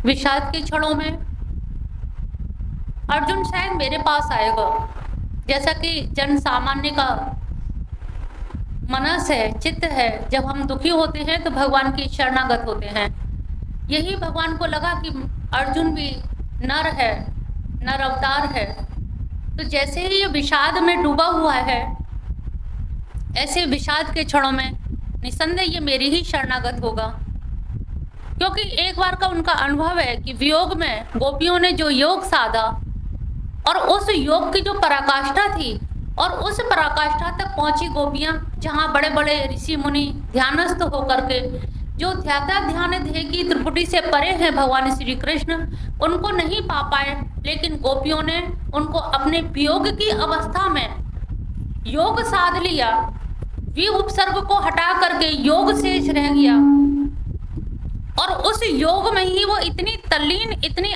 विषाद के क्षणों में अर्जुन शायद मेरे पास आएगा, जैसा कि जन सामान्य का मनस है, चित्त है। जब हम दुखी होते हैं तो भगवान की शरणागत होते हैं। यही भगवान को लगा कि अर्जुन भी नर है, नर अवतार है। तो जैसे ही ये विषाद में डूबा हुआ है, ऐसे विषाद के क्षणों में निसंदेह ये मेरी ही शरणागत होगा, क्योंकि एक बार का उनका अनुभव है कि वियोग में गोपियों ने जो योग साधा और उस योग की जो पराकाष्ठा थी, और उस पराकाष्ठा तक पहुंची गोपियां जहां बड़े बड़े ऋषि मुनि ध्यानस्थ होकर के जो ध्याता ध्यान ध्येय की त्रिपुटी से परे हैं भगवान श्री कृष्ण, उनको नहीं पा पाए। लेकिन गोपियों ने उनको अपने वियोग की अवस्था में योग साध लिया। वी उपसर्ग को हटा करके योग शेष रह गया, और उस योग में ही वो इतनी तल्लीन, इतनी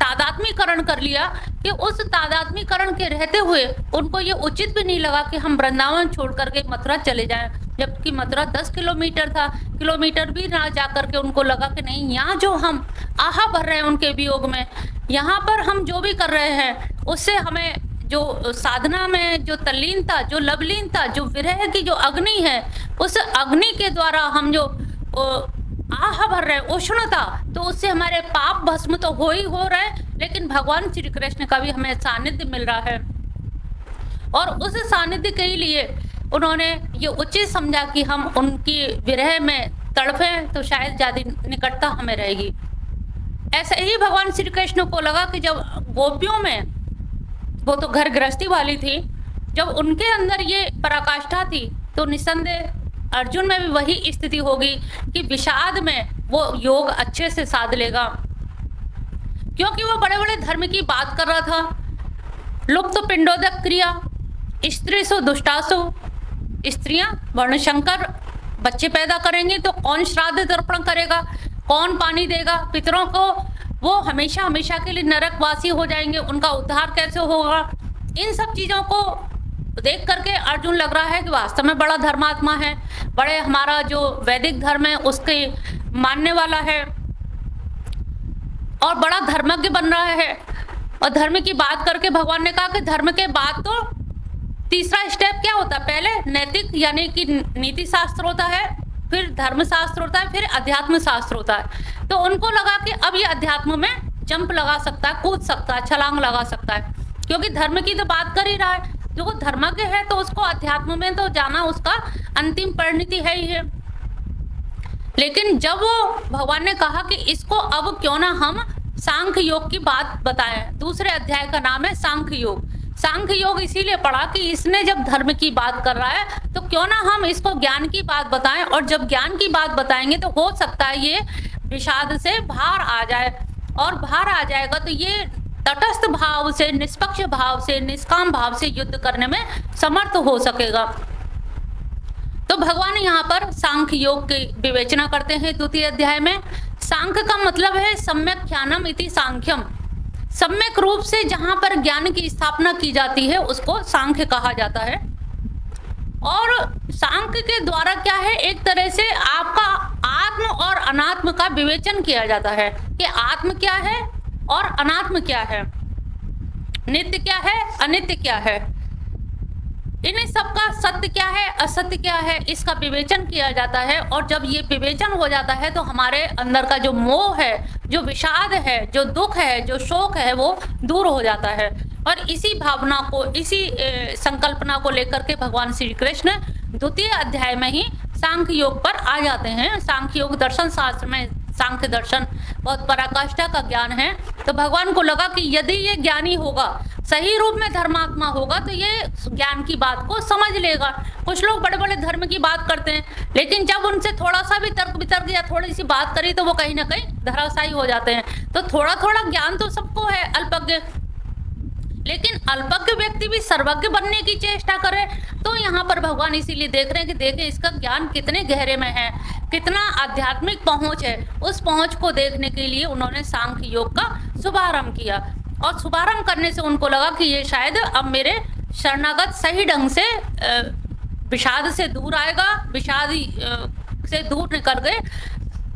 तादात्मीकरण कर लिया कि उस तादात्मीकरण के रहते हुए उनको ये उचित भी नहीं लगा कि हम वृंदावन छोड़ करके मथुरा चले जाएं, जबकि मथुरा 10 किलोमीटर था। किलोमीटर भी ना जा करके उनको लगा कि नहीं, यहाँ जो हम आहा भर रहे हैं उनके वियोग में, यहाँ पर हम जो भी कर रहे हैं उससे हमें जो साधना में जो तल्लीनता, जो लवलीनता, जो विरह की जो अग्नि है, उस अग्नि के द्वारा हम जो आह भर रहे उष्णता, तो उससे हमारे पाप भस्म तो हो ही हो रहे, लेकिन भगवान श्री कृष्ण का भी हमें सानिध्य मिल रहा है। और उस सानिध्य के लिए उन्होंने ये उचित समझा कि हम उनकी विरह में तड़फें तो शायद ज्यादा निकटता हमें रहेगी। ऐसे ही भगवान श्री कृष्ण को लगा कि जब गोपियों में, वो तो घर गृहस्थी वाली थी, जब उनके अंदर ये पराकाष्ठा थी, तो निसंदेह अर्जुन में भी वही स्थिति होगी कि विषाद में वो योग अच्छे से साध लेगा, क्योंकि वो बड़े बड़े धर्म की बात कर रहा था। लुप्त पिंडोदक क्रिया, स्त्री सो दुष्टासु, स्त्रियां वर्णशंकर बच्चे पैदा करेंगी तो कौन श्राद्ध तर्पण करेगा, कौन पानी देगा पितरों को, वो हमेशा हमेशा के लिए नरकवासी हो जाएंगे, उनका उद्धार कैसे होगा। इन सब चीजों को देख करके अर्जुन लग रहा है कि वास्तव में बड़ा धर्मात्मा है, बड़े हमारा जो वैदिक धर्म है उसके मानने वाला है, और बड़ा धर्मज्ञ बन रहा है। और धर्म की बात करके भगवान ने कहा कि धर्म के बाद तो तीसरा स्टेप क्या होता है, पहले नैतिक यानी कि नीति शास्त्र होता है, फिर धर्म शास्त्र होता है, फिर अध्यात्म शास्त्र होता है। तो उनको लगा कि अब ये अध्यात्म में जंप लगा सकता है, कूद सकता है, छलांग लगा सकता है, क्योंकि धर्म की तो बात कर ही रहा है। जो धर्मज्ञ है तो उसको अध्यात्म में तो जाना उसका अंतिम परिणति है ही है। लेकिन जब वो भगवान ने कहा कि इसको अब क्यों ना हम सांख्य योग की बात बताएं, दूसरे अध्याय का नाम है सांख्य योग। सांख्य योग इसीलिए पढ़ा कि इसने जब धर्म की बात कर रहा है तो क्यों ना हम इसको ज्ञान की बात बताएं, और जब ज्ञान की बात बताएंगे तो हो सकता है ये विषाद से बाहर आ जाए, और बाहर आ जाएगा तो ये तटस्थ भाव से, निष्पक्ष भाव से, निष्काम भाव से युद्ध करने में समर्थ हो सकेगा। तो भगवान यहाँ पर सांख्य योग की विवेचना करते हैं द्वितीय अध्याय में। सांख्य का मतलब है सम्यक ज्ञानम इति सांख्यम, सम्यक रूप से जहां पर ज्ञान की स्थापना की जाती है उसको सांख्य कहा जाता है। और सांख्य के द्वारा क्या है, एक तरह से आपका आत्म और अनात्म का विवेचन किया जाता है कि आत्म क्या है और अनात्म क्या है, नित्य क्या है, अनित्य क्या है, इन सबका सत्य क्या है, असत्य क्या है, इसका विवेचन किया जाता है। और जब ये विवेचन हो जाता है तो हमारे अंदर का जो मोह है, जो विषाद है, जो दुख है, जो शोक है, वो दूर हो जाता है। और इसी भावना को, इसी संकल्पना को लेकर के भगवान श्री कृष्ण द्वितीय अध्याय में ही सांख्य योग पर आ जाते हैं। सांख्य योग दर्शन शास्त्र में सांख्य दर्शन बहुत पराकाष्ठा का ज्ञान है। तो भगवान को लगा कि यदि ये ज्ञानी होगा, सही रूप में धर्मात्मा होगा, तो ये ज्ञान की बात को समझ लेगा। कुछ लोग बड़े बड़े धर्म की बात करते हैं, लेकिन जब उनसे थोड़ा सा भी तर्क वितर्क या थोड़ी सी बात करी तो वो कहीं ना कहीं धराशायी हो जाते हैं। तो थोड़ा थोड़ा ज्ञान तो सबको है, अल्पज्ञ, लेकिन अल्पज्ञ व्यक्ति भी सर्वज्ञ बनने की चेष्टा करे। तो यहाँ पर भगवान इसीलिए देख रहे हैं कि देखें इसका ज्ञान कितने गहरे में है, कितना आध्यात्मिक पहुंच है। उस पहुंच को देखने के लिए उन्होंने सांख्य योग का शुभारंभ किया, और शुभारंभ करने से उनको लगा कि ये शायद अब मेरे शरणागत सही ढंग से विषाद से दूर आएगा, विषाद से दूर निकल गए,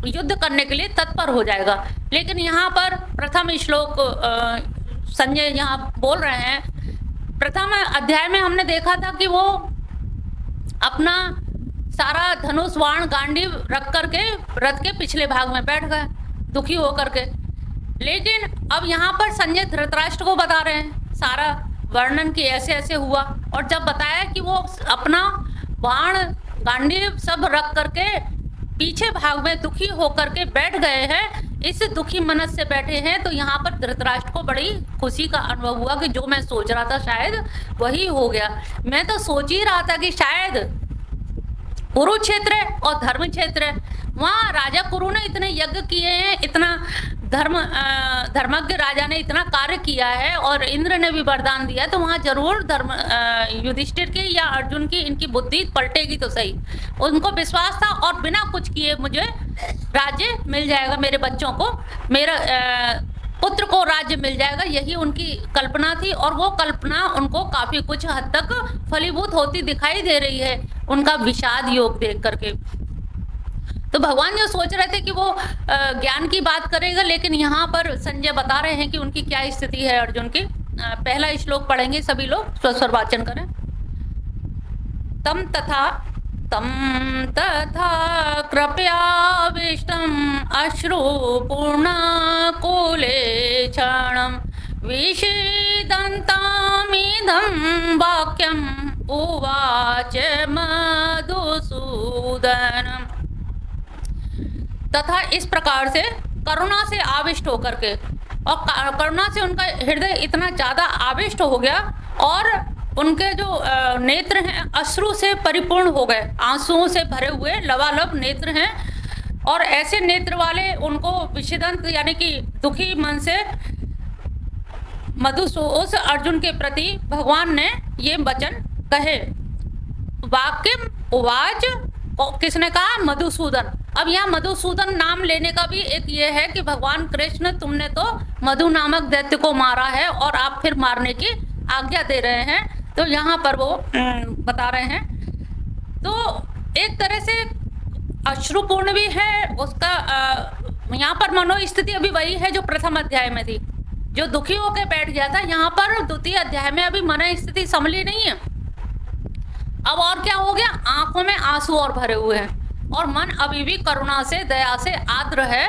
युद्ध करने के लिए तत्पर हो जाएगा। लेकिन यहाँ पर प्रथम श्लोक संजय यहाँ बोल रहे हैं, प्रथम अध्याय में हमने देखा था कि वो अपना सारा धनुष बाण गांडीव रख करके रथ के पिछले भाग में बैठ गए दुखी होकर के। लेकिन अब यहाँ पर संजय धृतराष्ट्र को बता रहे हैं सारा वर्णन कि ऐसे ऐसे हुआ, और जब बताया कि वो अपना बाण गांडीव सब रख करके पीछे भाग में दुखी होकर के बैठ गए हैं, इस दुखी मनस से बैठे हैं, तो यहाँ पर धृतराष्ट्र को बड़ी खुशी का अनुभव हुआ कि जो मैं सोच रहा था शायद वही हो गया। मैं तो सोच ही रहा था कि शायद कुरुक्षेत्र है और धर्म क्षेत्र है, वहाँ राजा कुरु ने इतने यज्ञ किए हैं, इतना धर्मज्ञ राजा ने इतना कार्य किया है और इंद्र ने भी वरदान दिया, तो वहाँ जरूर युधिष्ठिर की या अर्जुन की इनकी बुद्धि पलटेगी तो सही। उनको विश्वास था और बिना कुछ किए मुझे राज्य मिल जाएगा, मेरे बच्चों को, मेरा पुत्र को राज्य मिल जाएगा, यही उनकी कल्पना थी। और वो कल्पना उनको काफी कुछ हद तक फलीभूत होती दिखाई दे रही है उनका विषाद योग देख करके। तो भगवान जो सोच रहे थे कि वो ज्ञान की बात करेगा, लेकिन यहाँ पर संजय बता रहे हैं कि उनकी क्या स्थिति है अर्जुन की। पहला श्लोक पढ़ेंगे सभी लोग, स्वस्वर वाचन करें। तम तथा कृपयाविष्टम् अश्रुपूर्णा कुलेक्षणं विषीदन्तामिदं वाक्यम् उवाच मधुसूदनम्। तथा इस प्रकार से करुणा से आविष्ट होकर के, और करुणा से उनका हृदय इतना ज़्यादा आविष्ट हो गया और उनके जो नेत्र हैं अश्रु से परिपूर्ण हो गए, आंसुओं से भरे हुए लबालब नेत्र हैं। और ऐसे नेत्र वाले उनको विषिदंत यानी कि दुखी मन से उस अर्जुन के प्रति भगवान ने ये वचन कहे। वाक्यम उवाच किसने कहा? मधुसूदन। अब यहाँ मधुसूदन नाम लेने का भी एक ये है कि भगवान कृष्ण तुमने तो मधु नामक दैत्य को मारा है और आप फिर मारने की आज्ञा दे रहे हैं, तो यहाँ पर वो बता रहे हैं। तो एक तरह से अश्रुपूर्ण भी है उसका, यहाँ पर मनोस्थिति अभी वही है जो प्रथम अध्याय में थी, जो दुखी होकर बैठ गया था। यहाँ पर द्वितीय अध्याय में अभी मनोस्थिति संभली नहीं है। अब और क्या हो गया? आंखों में आंसू और भरे हुए हैं और मन अभी भी करुणा से दया से आर्द्र है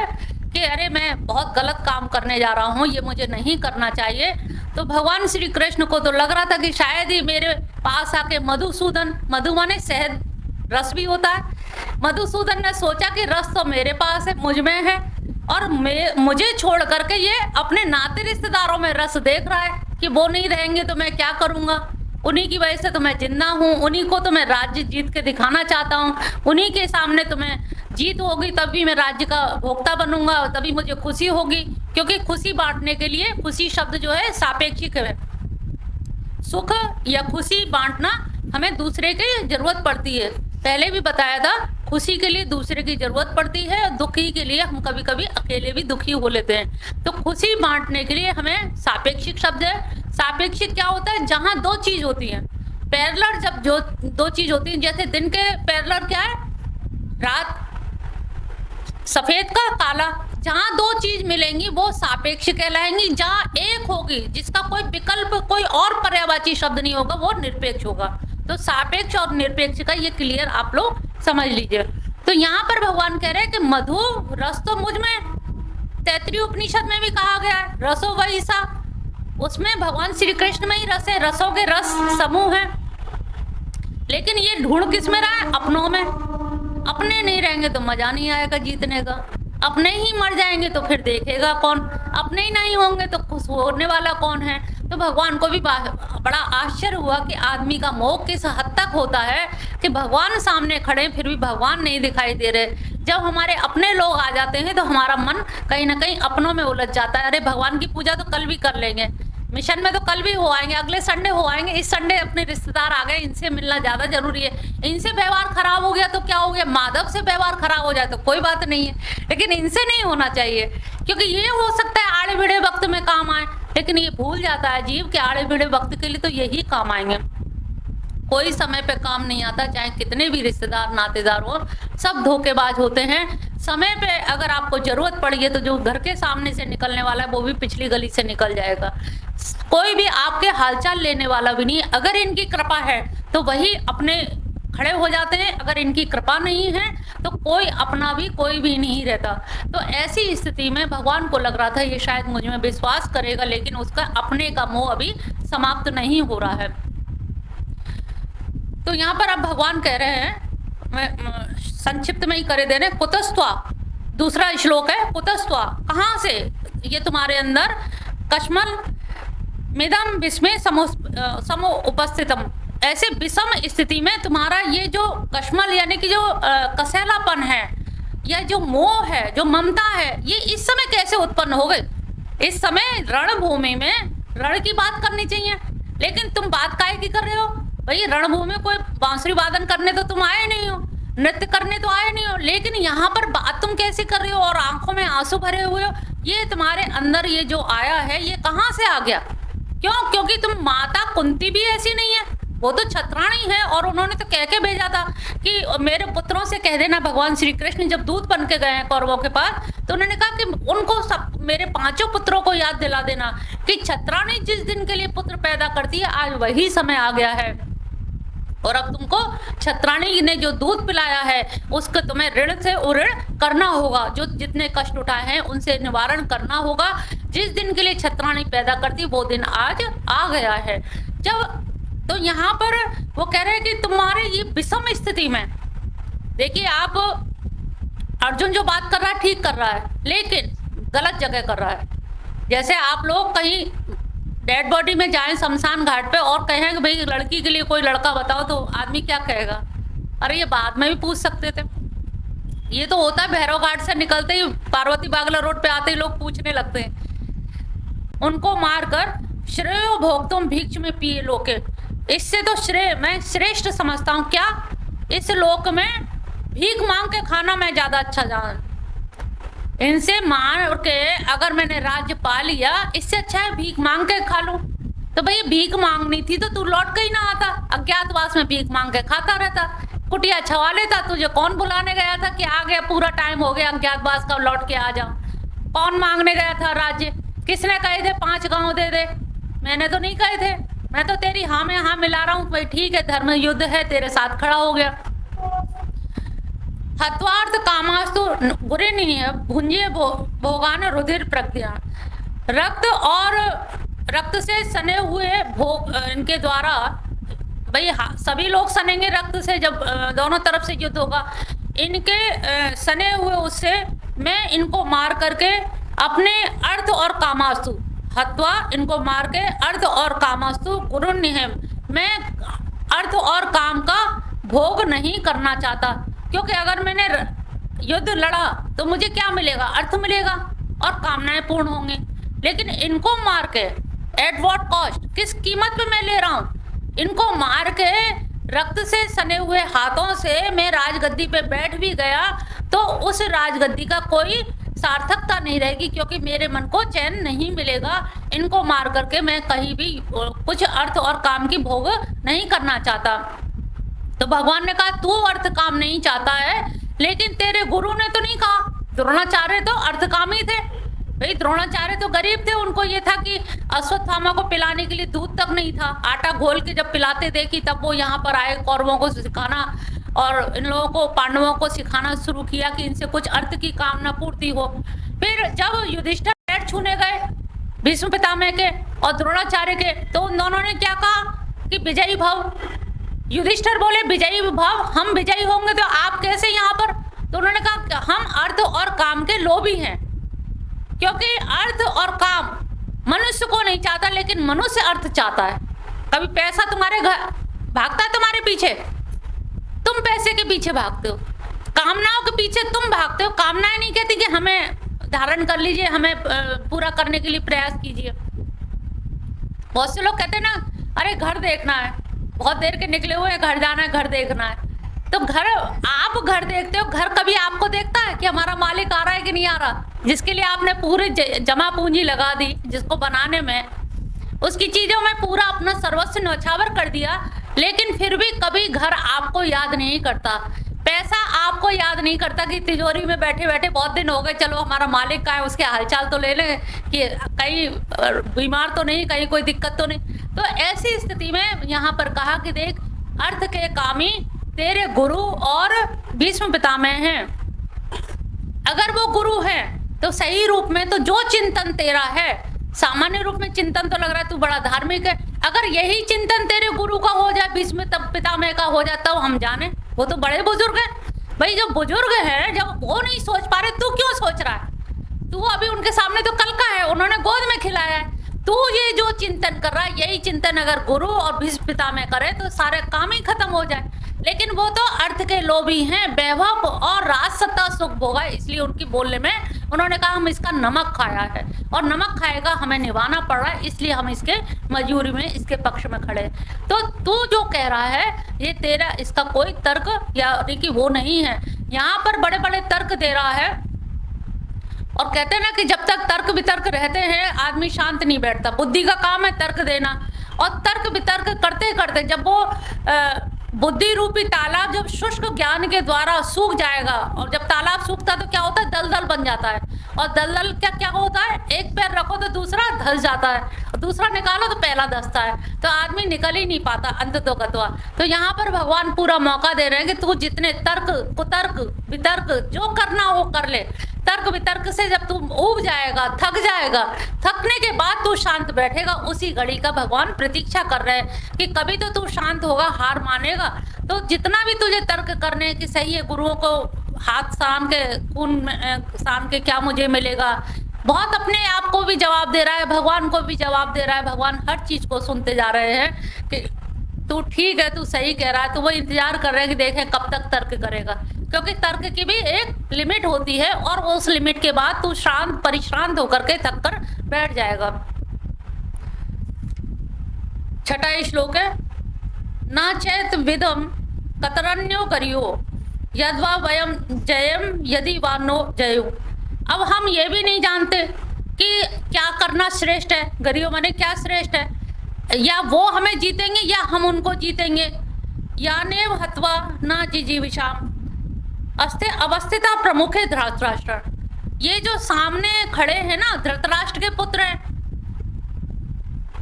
कि अरे मैं बहुत गलत काम करने जा रहा हूँ, ये मुझे नहीं करना चाहिए। तो भगवान श्री कृष्ण को तो लग रहा था कि शायद ही मेरे पास आके मधुसूदन, मधु माने शहद, रस भी होता है, मधुसूदन ने सोचा कि रस तो मेरे पास है, मुझ में है, और मुझे छोड़ करके ये अपने नाते रिश्तेदारों में रस देख रहा है कि वो नहीं रहेंगे तो मैं क्या करूँगा, उन्हीं की वजह से तो मैं जिंदा हूँ, उन्हीं को तो मैं राज्य जीत के दिखाना चाहता हूँ, उन्हीं के सामने तो मैं जीत होगी तभी मैं राज्य का भोक्ता बनूंगा, तभी मुझे खुशी होगी। क्योंकि खुशी बांटने के लिए खुशी शब्द जो है सापेक्षिक है, सुख या खुशी बांटना हमें दूसरे की जरूरत पड़ती है। पहले भी बताया था, खुशी के लिए दूसरे की जरूरत पड़ती है और दुखी के लिए हम कभी कभी अकेले भी दुखी हो लेते हैं। तो खुशी बांटने के लिए हमें सापेक्षिक शब्द है। सापेक्षिक क्या होता है? जहां दो चीज होती है। पैरेलल जब जो दो चीज होती है, जैसे दिन के पैरेलल क्या है? रात, सफेद का काला, जहां दो चीज मिलेंगी वो सापेक्ष कहलाएंगी। जहां एक होगी जिसका कोई विकल्प, कोई और पर्यायवाची शब्द नहीं होगा, वो निरपेक्ष होगा। तो सापेक्ष और निरपेक्ष का ये क्लियर आप लोग समझ लीजिए। तो यहाँ पर भगवान कह रहे हैं कि मधु रस तो मुझ में, तैत्तिरीय उपनिषद में भी कहा गया है रसो वही सा, उसमें भगवान श्री कृष्ण में ही रस है, रसों के रस समूह है। लेकिन ये ढूंढ किस में रहा है? अपनों में। अपने नहीं रहेंगे तो मजा नहीं आएगा जीतने का, अपने ही मर जाएंगे तो फिर देखेगा कौन, अपने ही नहीं होंगे तो खुश होने वाला कौन है। तो भगवान को भी बड़ा आश्चर्य हुआ कि आदमी का मोह किस हद तक होता है कि भगवान सामने खड़े फिर भी भगवान नहीं दिखाई दे रहे। जब हमारे अपने लोग आ जाते हैं तो हमारा मन कहीं ना कहीं अपनों में उलझ जाता है। अरे भगवान की पूजा तो कल भी कर लेंगे, मिशन में तो कल भी हो आएंगे, अगले संडे हो आएंगे, इस संडे अपने रिश्तेदार आ गए, इनसे मिलना ज़्यादा जरूरी है। इनसे व्यवहार खराब हो गया तो क्या हो गया? माधव से व्यवहार खराब हो जाए तो कोई बात नहीं है, लेकिन इनसे नहीं होना चाहिए, क्योंकि ये हो सकता है आड़े भिड़े वक्त में काम आए। लेकिन ये भूल जाता है जीव कि आड़े भिड़े वक्त के लिए तो यही काम आएंगे, कोई समय पे काम नहीं आता, चाहे कितने भी रिश्तेदार नातेदार हो। सब धोखेबाज होते हैं। समय पे अगर आपको जरूरत पड़ी है तो जो घर के सामने से निकलने वाला है वो भी पिछली गली से निकल जाएगा। कोई भी आपके हालचाल लेने वाला भी नहीं। अगर इनकी कृपा है तो वही अपने खड़े हो जाते हैं, अगर इनकी कृपा नहीं है तो कोई अपना भी कोई भी नहीं रहता। तो ऐसी स्थिति में भगवान को लग रहा था ये शायद मुझ में विश्वास करेगा, लेकिन उसका अपने का मोह अभी समाप्त नहीं हो रहा है। तो यहाँ पर अब भगवान कह रहे हैं, मैं संक्षिप्त में ही करे दे रहे, कुतस्त्वा दूसरा श्लोक है। कुतस्त्वा कहाँ से ये तुम्हारे अंदर कश्मल मिदम विस्मय समो उपस्थितम, ऐसे विषम स्थिति में तुम्हारा ये जो कश्मल यानी कि जो कसैलापन है या जो मोह है, जो ममता है, ये इस समय कैसे उत्पन्न हो गई। इस समय रणभूमि में रण की बात करनी चाहिए, लेकिन तुम बात काहे की कर रहे हो भाई। रणभूमि में कोई बांसुरी वादन करने तो तुम आए नहीं हो, नृत्य करने तो आए नहीं हो, लेकिन यहाँ पर बात तुम कैसे कर रहे हो और आंखों में आंसू भरे हुए हो। ये तुम्हारे अंदर ये जो आया है ये कहाँ से आ गया? क्यों? क्योंकि तुम माता कुंती भी ऐसी नहीं है, वो तो छत्राणी है और उन्होंने तो कह के भेजा था कि मेरे पुत्रों से कह देना। भगवान श्री कृष्ण जब दूत बन के गए हैं कौरवों के पास तो उन्होंने कहा कि उनको सब मेरे 5 पुत्रों को याद दिला देना कि छत्राणी जिस दिन के लिए पुत्र पैदा करती है आज वही समय आ गया है और अब तुमको छत्राणी ने जो दूध पिलाया है उसको तुम्हें ऋण से ऋण करना होगा। जो जितने कष्ट उठाए हैं उनसे निवारण करना होगा। जिस दिन के लिए छत्राणी पैदा करती वो दिन आज आ गया है। जब तो यहाँ पर वो कह रहे हैं कि तुम्हारे ये विषम स्थिति में, देखिए आप अर्जुन जो बात कर रहा है ठीक कर रहा है, लेकिन गलत जगह कर रहा है। जैसे आप लोग कहीं डेड बॉडी में जाएं शमशान घाट पे और कहें कि भाई लड़की के लिए कोई लड़का बताओ, तो आदमी क्या कहेगा? अरे ये बाद में भी पूछ सकते थे। ये तो होता है भैरव घाट से निकलते ही पार्वती बागला रोड पे आते ही लोग पूछने लगते हैं। उनको मारकर श्रेयो भोक्तुम भिक्ष में पिए लोके, इससे तो श्रेय मैं श्रेष्ठ समझता हूँ। क्या इस लोक में भीख मांग के खाना मैं ज्यादा अच्छा जान, इनसे मार के अगर मैंने राज्य पा लिया इससे अच्छा है भीख मांग के खा लूं। तो भाई भीख मांगनी थी तो तू लौट के ही ना आता, अज्ञातवास में भीख मांग के खाता रहता, कुटिया छवा लेता। तुझे कौन बुलाने गया था कि आ गया पूरा टाइम हो गया अज्ञातवास का, लौट के आ जाओ? कौन मांगने गया था राज्य? किसने कहे थे 5 गांव दे दे? मैंने तो नहीं कहे थे, मैं तो तेरी हाँ में हाँ मिला रहा हूँ। भाई ठीक है धर्म युद्ध है, तेरे साथ खड़ा हो गया। हत्वार्थ कामास्तु बुरे नहीं है, भुंजे भोगान रुधिर प्रज्ञा, रक्त से सने हुए भोग इनके द्वारा। भाई सभी लोग सनेंगे रक्त से जब दोनों तरफ से युद्ध होगा। इनके सने हुए उससे मैं इनको मार करके अपने अर्थ और कामास्तु, हत्वा इनको मार के अर्थ और कामास्तु गुरु निहम, मैं अर्थ और काम का भोग नहीं करना चाहता। क्योंकि अगर मैंने युद्ध लड़ा तो मुझे क्या मिलेगा? अर्थ मिलेगा और कामनाएं पूर्ण होंगी। लेकिन इनको मार के एट व्हाट कॉस्ट, किस कीमत पे मैं ले रहा हूँ? इनको मार के रक्त से सने हुए हाथों से मैं राजगद्दी पे बैठ भी गया तो उस राजगद्दी का कोई सार्थकता नहीं रहेगी, क्योंकि मेरे मन को चैन नहीं मिलेगा। इनको मार करके मैं कहीं भी कुछ अर्थ और काम की भोग नहीं करना चाहता। तो भगवान ने कहा तू अर्थ काम नहीं चाहता है, लेकिन तेरे गुरु ने तो नहीं कहा। द्रोणाचार्य तो अर्थकामी थे। भाई द्रोणाचार्य तो गरीब थे, उनको ये था कि अश्वत्थामा को पिलाने के लिए दूध तक नहीं था। आटा घोल के जब पिलाते देखी तब वो यहाँ पर आए कौरवों को सिखाना और इन लोगों को पांडवों को सिखाना शुरू किया कि इनसे कुछ अर्थ की कामना पूर्ति हो। फिर जब युधिष्ठिर पैर छूने गए भीष्म पितामह के और द्रोणाचार्य के, तो उन दोनों ने क्या कहा कि विजयी भव। युधिष्ठिर बोले विजयी भव, हम विजयी होंगे तो आप कैसे यहाँ पर? तो उन्होंने कहा हम अर्थ और काम के लोभी हैं, क्योंकि अर्थ और काम मनुष्य को नहीं चाहता, लेकिन मनुष्य अर्थ चाहता है। कभी पैसा तुम्हारे घर भागता है तुम्हारे पीछे, तुम पैसे के पीछे भागते हो, कामनाओं के पीछे तुम भागते हो। कामनाएं नहीं कहती कि हमें धारण कर लीजिए, हमें पूरा करने के लिए प्रयास कीजिए। बहुत से लोग कहते हैं ना, अरे घर देखना है, बहुत देर के निकले हुए हैं, घर जाना है, घर देखना है। तो घर, आप घर देखते हो, घर कभी आपको देखता है कि हमारा मालिक आ रहा है कि नहीं आ रहा? जिसके लिए आपने पूरी जमा पूंजी लगा दी, जिसको बनाने में, उसकी चीजों में पूरा अपना सर्वस्व न्यौछावर कर दिया, लेकिन फिर भी कभी घर आपको याद नहीं करता। पैसा आपको याद नहीं करता कि तिजोरी में बैठे बैठे बहुत दिन हो गए, चलो हमारा मालिक कहाँ है, उसके हालचाल तो ले लें कि कहीं बीमार तो नहीं, कहीं कोई दिक्कत तो नहीं। तो ऐसी स्थिति में यहाँ पर कहा कि देख, अर्थ के कामी तेरे गुरु और भीष्म पितामह हैं। अगर वो गुरु है तो सही रूप में, तो जो चिंतन तेरा है, सामान्य रूप में चिंतन तो लग रहा है तू बड़ा धार्मिक है, अगर यही चिंतन तेरे गुरु का हो जाए, भीष्म पितामह का हो जाता, तो हम जाने वो तो बड़े बुजुर्ग हैं। भाई जो बुजुर्ग है, जब वो नहीं सोच पा रहे, तू क्यों सोच रहा है? तू अभी उनके सामने तो कल का है, उन्होंने गोद में खिलाया है। तू ये जो चिंतन कर रहा है, यही चिंतन अगर गुरु और भीष्म पितामह करे तो सारे काम ही खत्म हो जाए। लेकिन वो तो अर्थ के लोभी हैं, वैभव और राज सत्ता सुख भोगा, इसलिए उनकी बोलने में उन्होंने कहा हम इसका नमक खाया है और नमक खाएगा, हमें निभाना पड़ रहा है, इसलिए हम इसके मजबूरी में इसके पक्ष में खड़े। तो तू जो कह रहा है ये तेरा, इसका कोई तर्क यानी कि वो नहीं है। यहाँ पर बड़े बड़े तर्क दे रहा है और कहते हैं ना कि जब तक तर्क वितर्क रहते हैं आदमी शांत नहीं बैठता। बुद्धि का काम है तर्क देना, और तर्क वितर्क करते करते जब वो बुद्धि रूपी तालाब जब शुष्क ज्ञान के द्वारा सूख जाएगा, और जब तालाब सूखता है तो क्या होता है, दलदल बन जाता है, और दलदल क्या क्या होता है, एक पैर रखो तो दूसरा धंस जाता है, और दूसरा निकालो तो पहला धंसता है, तो आदमी निकल ही नहीं पाता अंत तो गतवा। तो यहाँ पर भगवान पूरा मौका दे रहे हैं कि तू जितने तर्क कुतर्क वितर्क जो करना हो कर ले। तर्क वितर्क से जब तू ऊब जाएगा, थक जाएगा, थकने के बाद तू शांत बैठेगा, उसी घड़ी का भगवान प्रतीक्षा कर रहे हैं कि कभी तो तू शांत होगा, हार मानेगा। तो जितना भी तुझे तर्क करने की सही है, गुरुओं को हाथ सान के खून सान के क्या मुझे मिलेगा, बहुत अपने आप को भी जवाब दे रहा है, भगवान को भी जवाब दे रहा है। भगवान हर चीज को सुनते जा रहे हैं कि तू ठीक है, तू सही कह रहा है। तो वो इंतजार कर रहे हैं कि देखें कब तक तर्क करेगा, क्योंकि तर्क की भी एक लिमिट होती है, और उस लिमिट के बाद तू शांत परिश्रांत होकर के थक कर बैठ जाएगा। छठा श्लोक है, ना चैत विदम कतरन्यो करियो यद्वा वयम जयम यदि वा नो जयो। अब हम ये भी नहीं जानते कि क्या करना श्रेष्ठ है, गरियो माने क्या श्रेष्ठ है, या वो हमें जीतेंगे या हम उनको जीतेंगे। यानेव हत्वा ना जिजीविषाम अस्ते अवस्थिता प्रमुख है धृतराष्ट्र। ये जो सामने खड़े हैं ना, धृतराष्ट्र के पुत्र हैं,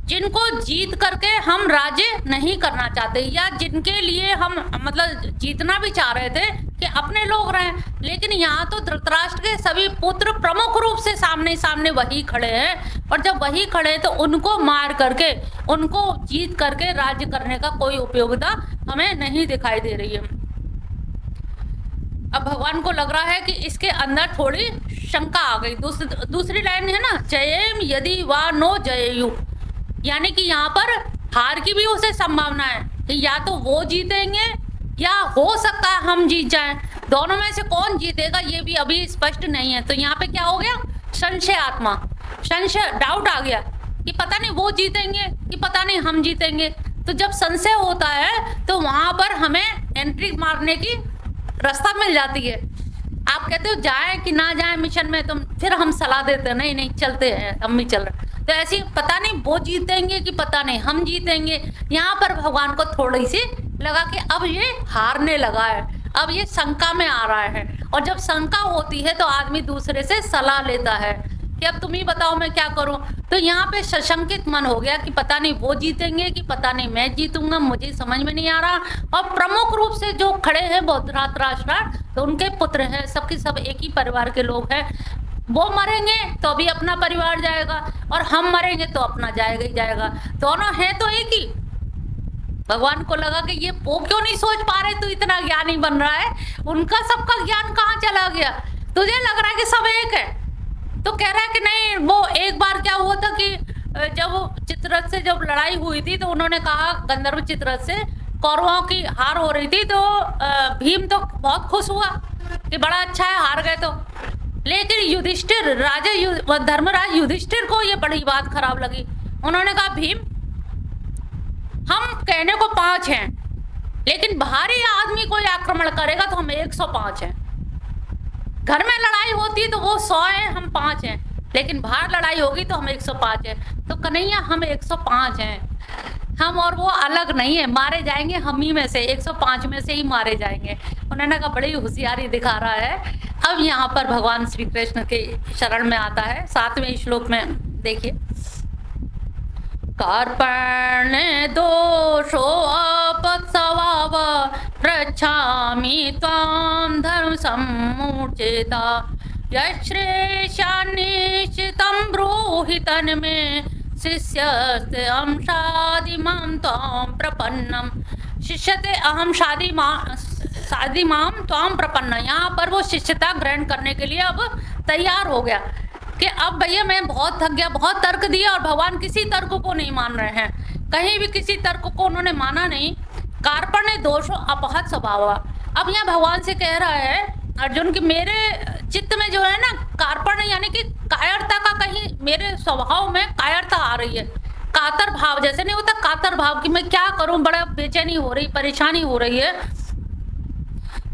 जिनको जीत करके हम राज्य नहीं करना चाहते, या जिनके लिए हम मतलब जीतना भी चाह रहे थे कि अपने लोग रहें, लेकिन यहाँ तो धृतराष्ट्र के सभी पुत्र प्रमुख रूप से सामने सामने वही खड़े हैं, और जब वही खड़े तो उनको मार करके, उनको जीत करके राज्य करने का कोई उपयोगिता हमें नहीं दिखाई दे रही है। अब भगवान को लग रहा है कि इसके अंदर थोड़ी शंका आ गई। दूसरी लाइन है ना, जयेम यदि वा नो जयेयु, यानी कि यहाँ पर हार की भी उसे संभावना है कि या तो वो जीतेंगे या हो सकता है हम जीत जाएं। दोनों में से कौन जीतेगा ये भी अभी स्पष्ट नहीं है। तो यहाँ पे क्या हो गया, संशय आत्मा, संशय, डाउट आ गया कि पता नहीं वो जीतेंगे कि पता नहीं हम जीतेंगे। तो जब संशय होता है तो वहां पर हमें एंट्री मारने की रास्ता मिल जाती है। आप कहते हो जाए कि ना जाए मिशन में, तो फिर हम सलाह देते हैं नहीं नहीं चलते हैं, हम भी चल रहे। तो ऐसी पता नहीं वो जीतेंगे कि पता नहीं हम जीतेंगे। यहाँ पर भगवान को थोड़ी सी लगा कि अब ये हारने लगा है, अब ये शंका में आ रहा है, और जब शंका होती है तो आदमी दूसरे से सलाह लेता है कि अब तुम ही बताओ मैं क्या करूं। तो यहाँ पे सशंकित मन हो गया कि पता नहीं वो जीतेंगे कि पता नहीं मैं जीतूंगा, मुझे समझ में नहीं आ रहा। और प्रमुख रूप से जो खड़े हैं वो धृतराष्ट्र, तो उनके पुत्र हैं, सबके सब एक ही परिवार के लोग हैं। वो मरेंगे तो अभी अपना परिवार जाएगा, और हम मरेंगे तो अपना जाएगा ही जाएगा, दोनों हैं तो एक ही। भगवान को लगा कि ये वो क्यों नहीं सोच पा रहे, तू इतना ज्ञानी बन रहा है, उनका सबका ज्ञान कहाँ चला गया, तुझे लग रहा है कि सब एक है। तो कह रहा है कि नहीं, वो एक बार क्या हुआ था कि जब चित्ररथ से जब लड़ाई हुई थी तो उन्होंने कहा गंधर्व चित्ररथ से, कौरवों की हार हो रही थी, तो भीम तो बहुत खुश हुआ कि बड़ा अच्छा है हार गए तो। लेकिन युधिष्ठिर, राजा धर्मराज युधिष्ठिर को ये बड़ी बात खराब लगी। उन्होंने कहा भीम, हम कहने को 5 हैं, लेकिन बाहरी आदमी कोई आक्रमण करेगा तो हम 105 हैं। घर में लड़ाई होती तो वो 100 है, हम 5 हैं, लेकिन बाहर लड़ाई होगी तो हम 105 हैं। तो कन्हैया हम 105 हैं। हम और वो अलग नहीं है, मारे जाएंगे हम ही में से, 105 में से ही मारे जाएंगे। उन्होंने कहा बड़ी होशियारी दिखा रहा है। अब यहाँ पर भगवान श्री कृष्ण के शरण में आता है 7वें श्लोक में, देखिए। कार्पण्य दोषो अपत्स्वभाव पृच्छामि त्वां धर्म सम्मूर्छिता यश्रेशान्निश्चितं ब्रूहि तन्मे शिष्यस्ते अहं शादि मां त्वां प्रपन्नम। शिष्यते अहम शादी मां त्वां प्रपन्न। यहाँ पर वो शिष्यता ग्रहण करने के लिए अब तैयार हो गया कि अब भैया मैं बहुत थक गया, बहुत तर्क दिया और भगवान किसी तर्क को नहीं मान रहे हैं, कहीं भी किसी तर्क को उन्होंने माना नहीं। कार्पण्य दोषो अपहत स्वभाव। अब यहाँ भगवान से कह रहा है अर्जुन कि मेरे चित्त में जो है ना कार्पण्य यानी कि कायरता का, कहीं मेरे स्वभाव में कायरता आ रही है। कातर भाव, जैसे नहीं होता कातर भाव कि मैं क्या करूं, बड़ा बेचैनी हो रही, परेशानी हो रही है।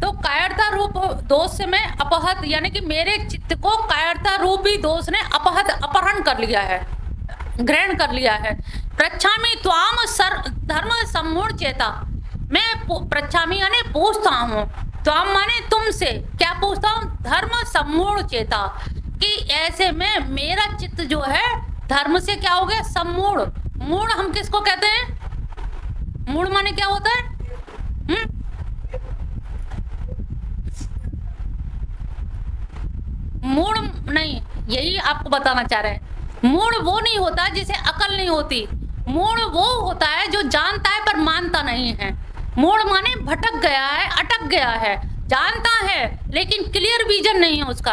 तो कायरता रूप दोष से मैं अपहत यानी कि मेरे चित्त को कायरता रूपी दोष ने अपहरण कर लिया है, ग्रहण कर लिया है। पृच्छामि त्वाम धर्म सम्मूढ़ चेता। मैं पृच्छामि यानी पूछता हूँ, त्वाम माने तुमसे, क्या पूछता हूँ? धर्म सम्मूढ़ चेता, कि ऐसे में मेरा चित्त जो है धर्म से क्या हो गया? सम्मूढ़। मूढ़ हम किसको कहते हैं? मूढ़ माने क्या होता है? मूढ़ नहीं, यही आपको बताना चाह रहे हैं। मूढ़ वो नहीं होता जिसे अकल नहीं होती। मूढ़ वो होता है जो जानता है पर मानता नहीं है। मूढ़ माने भटक गया है, अटक गया है, जानता है लेकिन क्लियर विजन नहीं है उसका।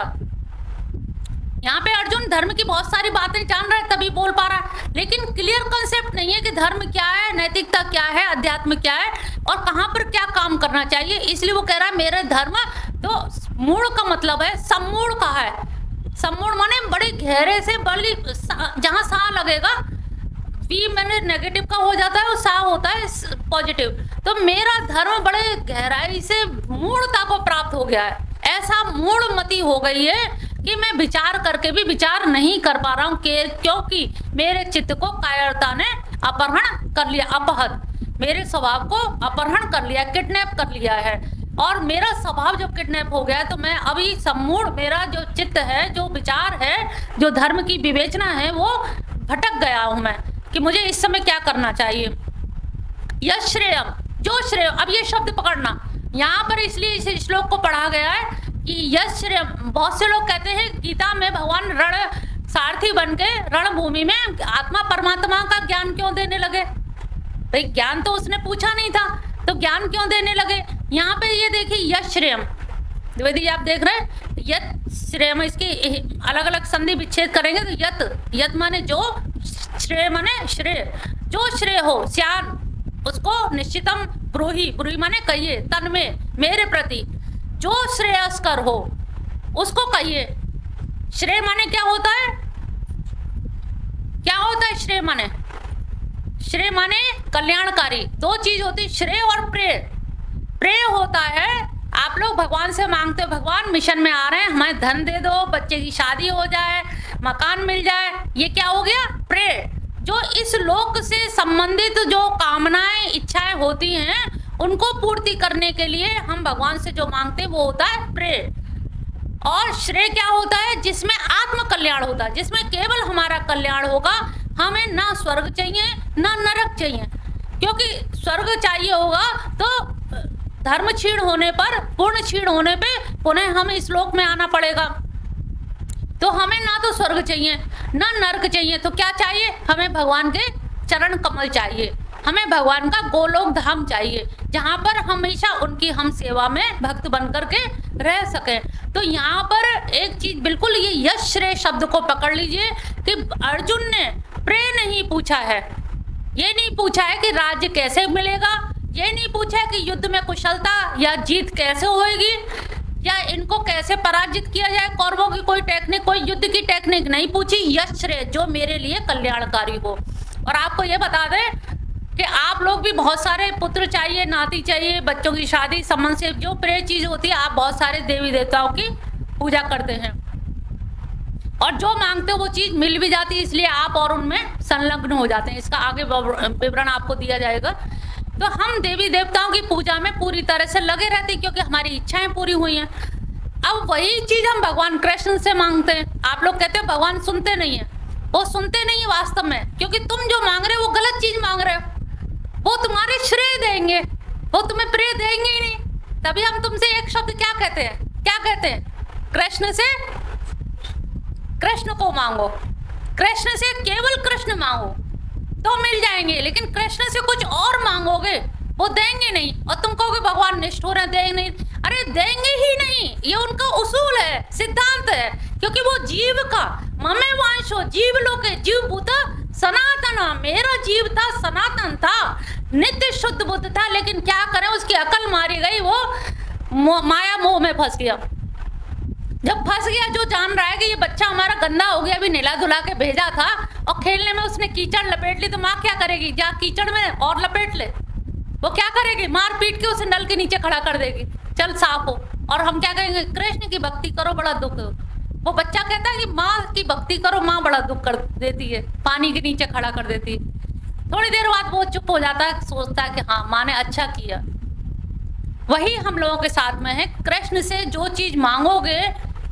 यहाँ पे अर्जुन धर्म की बहुत सारी बातें जान रहा है तभी बोल पा रहा है, लेकिन क्लियर कंसेप्ट नहीं है कि धर्म क्या है, नैतिकता क्या है, अध्यात्म क्या है और कहाँ पर क्या काम करना चाहिए। इसलिए वो कह रहा है मेरा धर्म। तो मूढ़ का मतलब है सम्मूढ़ का है। सम्मूढ़ माने बड़े गहरे से, बड़ी जहाँ सा लगेगा, पी मैंने नेगेटिव का हो जाता है और सा होता है पॉजिटिव। तो मेरा धर्म बड़े गहराई से मूढ़ता को प्राप्त हो गया है। ऐसा मूढ़ मति हो गई है कि मैं विचार करके भी विचार नहीं कर पा रहा हूँ, क्योंकि मेरे चित्त को कायरता ने अपहरण कर लिया, अपहत मेरे स्वभाव को अपहरण कर लिया, किडनैप कर लिया है। और मेरा स्वभाव जब किडनैप हो गया है तो मैं अभी सम्मूढ़, मेरा जो चित्त है, जो विचार है, जो धर्म की विवेचना है, वो भटक गया हूं मैं कि मुझे इस समय क्या करना चाहिए। यश श्रेयम, जो श्रेय, अब ये शब्द पकड़ना यहाँ पर इसलिए इस श्लोक को पढ़ा गया है कि यश श्रेयम। बहुत से लोग कहते हैं गीता में भगवान रण सारथी बन के रणभूमि में आत्मा परमात्मा का ज्ञान क्यों देने लगे? भाई ज्ञान तो उसने पूछा नहीं था, तो ज्ञान क्यों देने लगे? यहाँ पे ये देखिए यश श्रेयम, द्विवेदी आप देख रहे हैं, यत श्रेयम, इसकी अलग अलग संधि विच्छेद करेंगे तो यत, यत माने जो, श्रेय माने श्रेय, जो श्रेय हो श्यान उसको निश्चितम ब्रूहि, ब्रूहि माने कहिए, तन में मेरे प्रति जो श्रेयस्कर हो उसको कहिए। श्रेय माने क्या होता है? क्या होता है श्रेय माने? श्रेय माने कल्याणकारी। दो चीज होती है, श्रेय और प्रेय। प्रेय होता है आप लोग भगवान से मांगते हो, भगवान मिशन में आ रहे हैं, हमें धन दे दो, बच्चे की शादी हो जाए, मकान मिल जाए, ये क्या हो गया? प्रेय। जो इस लोक से संबंधित जो कामनाएं, इच्छाएं होती हैं, उनको पूर्ति करने के लिए हम भगवान से जो मांगते हैं वो होता है प्रेय। और श्रेय क्या होता है? जिसमें आत्म कल्याण होता है, जिसमें केवल हमारा कल्याण होगा। हमें ना स्वर्ग चाहिए ना नरक चाहिए, क्योंकि स्वर्ग चाहिए होगा तो धर्म क्षीण होने पर, पूर्ण क्षीण होने पे पुनः हमें इस लोक में आना पड़ेगा। तो हमें ना तो स्वर्ग चाहिए ना नरक चाहिए, तो क्या चाहिए? हमें भगवान के चरण कमल चाहिए, हमें भगवान का गोलोक धाम चाहिए, जहाँ पर हमेशा उनकी हम सेवा में भक्त बन करके रह सके। तो यहाँ पर एक चीज बिल्कुल, ये यश श्रेय शब्द को पकड़ लीजिए कि अर्जुन ने प्रेय नहीं पूछा है। ये नहीं पूछा है कि राज्य कैसे मिलेगा, ये नहीं पूछा है कि युद्ध में कुशलता या जीत कैसे होएगी, या इनको कैसे पराजित किया जाए, कौरवों की कोई टेक्निक, कोई युद्ध की टेक्निक नहीं पूछी। यश श्रेय जो मेरे लिए कल्याणकारी हो। और आपको ये बता दें कि आप लोग भी बहुत सारे पुत्र चाहिए, नाती चाहिए, बच्चों की शादी संबंध से जो प्रिय चीज होती है, आप बहुत सारे देवी देवताओं की पूजा करते हैं। और जो मांगते हो वो चीज मिल भी जाती है, इसलिए आप और उनमें संलग्न हो जाते हैं। इसका आगे विवरण आपको दिया जाएगा। तो हम देवी देवताओं की पूजा में पूरी तरह से लगे रहते हैं क्योंकि हमारी इच्छाएं पूरी हुई हैं। अब वही चीज हम भगवान कृष्ण से मांगते हैं। आप लोग कहते हैं भगवान सुनते नहीं है, वो सुनते नहीं है वास्तव में, क्योंकि तुम जो मांग रहे हो वो गलत चीज मांग रहे हो। वो तुम्हारे श्रेय देंगे, वो तुम्हें प्रिय देंगे ही नहीं। तभी हम तुमसे एक शब्द क्या कहते हैं, क्या कहते हैं, कृष्ण से, कृष्ण को मांगो, कृष्ण से केवल कृष्ण मांगो तो मिल जाएंगे। लेकिन कृष्ण से कुछ और मांगोगे वो देंगे नहीं, और तुम कहोगे भगवान निष्ठुर है, देंगे नहीं। अरे देंगे ही नहीं, ये उनका उसूल है, सिद्धांत है, क्योंकि वो जीव का ममे वांशो जीव लोके जीव भूत सनातन, मेरा जीव था, सनातन था, नित्य शुद्ध बुद्ध था। लेकिन क्या करें, उसकी अकल मारी गई, वो माया मोह में फंस गया। जब फंस गया, जो जान रहा है कि ये बच्चा हमारा गंदा हो गया, अभी नहला धुला के भेजा था और खेलने में उसने कीचड़ लपेट ली, तो माँ क्या करेगी, जा कीचड़ में और लपेट ले। वो क्या करेगी, मार पीट के उसे नल के नीचे खड़ा कर देगी, चल साफ हो। और हम क्या कहेंगे, कृष्ण की भक्ति करो, बड़ा दुख। वो बच्चा कहता है कि माँ की भक्ति करो, माँ बड़ा दुख कर देती है, पानी के नीचे खड़ा कर देती है। थोड़ी देर बाद वो चुप हो जाता है, सोचता है कि हाँ माँ ने अच्छा किया। वही हम लोगों के साथ में है। कृष्ण से जो चीज मांगोगे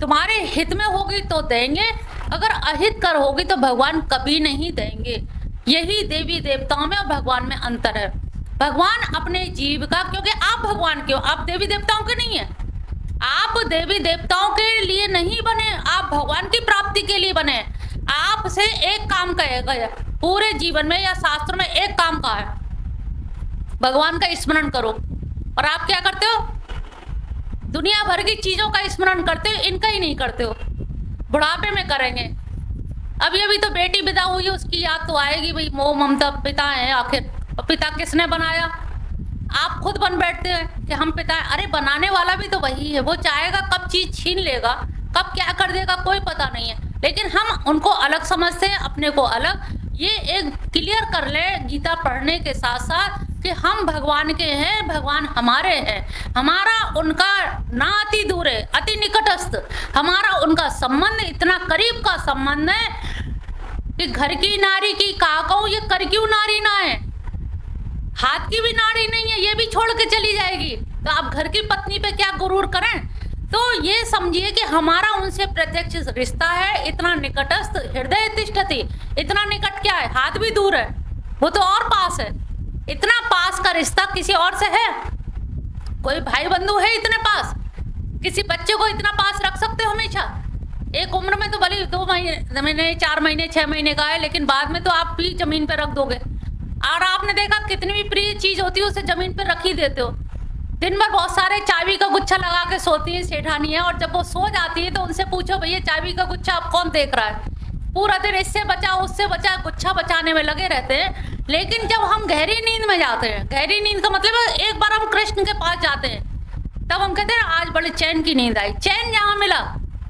तुम्हारे हित में होगी तो देंगे, अगर अहित कर होगी तो भगवान कभी नहीं देंगे। यही देवी देवताओं में और भगवान में अंतर है। भगवान अपने जीव का, क्योंकि आप भगवान के हो, आप देवी देवताओं के नहीं है। आप देवी देवताओं के लिए नहीं बने, आप भगवान की प्राप्ति के लिए बने। आपसे एक काम कहा गया पूरे जीवन में या शास्त्र में, एक काम कहा है, भगवान का स्मरण करो। और आप क्या करते हो, दुनिया भर की चीजों का स्मरण करते हो, इनका ही नहीं करते हो। बुढ़ापे में करेंगे। अभी अभी तो बेटी विदा हुई है, उसकी याद तो आएगी, भाई मोह ममता, पिता है आखिर, और पिता किसने बनाया, आप खुद बन बैठते हैं कि हम पिता हैं। अरे बनाने वाला भी तो वही है, वो चाहेगा कब चीज छीन लेगा, कब क्या कर देगा कोई पता नहीं है। लेकिन हम उनको अलग समझते हैं, अपने को अलग। ये एक क्लियर कर ले गीता पढ़ने के साथ साथ कि हम भगवान के हैं, भगवान हमारे हैं, हमारा उनका ना अति दूर है, अति निकटस्थ हमारा उनका संबंध इतना करीब का संबंध है कि घर की नारी की कहा कहूं, ये कर क्यों नारी ना है, हाथ की भी नारी नहीं है, ये भी छोड़ के चली जाएगी, तो आप घर की पत्नी पे क्या गुरूर करें। तो ये समझिए कि हमारा उनसे प्रत्यक्ष रिश्ता है, इतना निकटस्थ, हृदय तिष्ठति, इतना निकट क्या है, हाथ भी दूर है, वो तो और पास है। इतना पास का रिश्ता किसी और से है, कोई भाई बंधु है इतने पास, किसी बच्चे को इतना पास रख सकते हो हमेशा। एक उम्र में तो भले 2 महीने 4 महीने 6 महीने का है, लेकिन बाद में तो आप भी जमीन पे रख दोगे। और आपने देखा कितनी भी प्रिय चीज होती है उसे जमीन पे रख ही देते हो। दिन भर बहुत सारे चाबी का गुच्छा लगा के सोती है सेठानी है, और जब वो सो जाती है तो उनसे पूछो भैया चाबी का गुच्छा आप कौन देख रहा है, पूरा दिन इससे बचा उससे बचा गुच्छा बचाने में लगे रहते हैं। लेकिन जब हम गहरी नींद में जाते हैं, गहरी नींद का मतलब एक बार हम कृष्ण के पास जाते हैं, तब हम कहते हैं आज बड़े चैन की नींद आई। चैन जहाँ मिला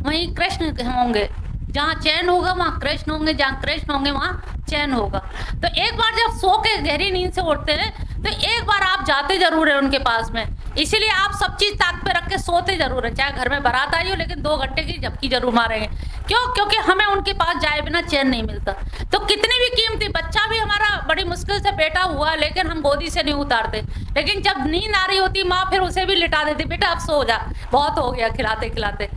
वहीं कृष्ण होंगे, जहाँ चैन होगा वहाँ कृष्ण होंगे, जहाँ कृष्ण होंगे वहाँ चैन होगा। तो एक बार जब सो के गहरी नींद से उठते हैं तो एक बार आप जाते जरूर है उनके पास में, इसीलिए आप सब चीज ताक पे रख के सोते जरूर है, चाहे घर में बारात आई हो, लेकिन 2 घंटे की झपकी जरूर मारेंगे। क्यों, क्योंकि हमें उनके पास जाए बिना चैन नहीं मिलता। तो कितनी भी कीमती बच्चा भी हमारा बड़ी मुश्किल से बेटा हुआ, लेकिन हम गोदी से नहीं उतारते, लेकिन जब नींद आ रही होती माँ फिर उसे भी लिटा देती, बेटा अब सो जा, बहुत हो गया खिलाते खिलाते।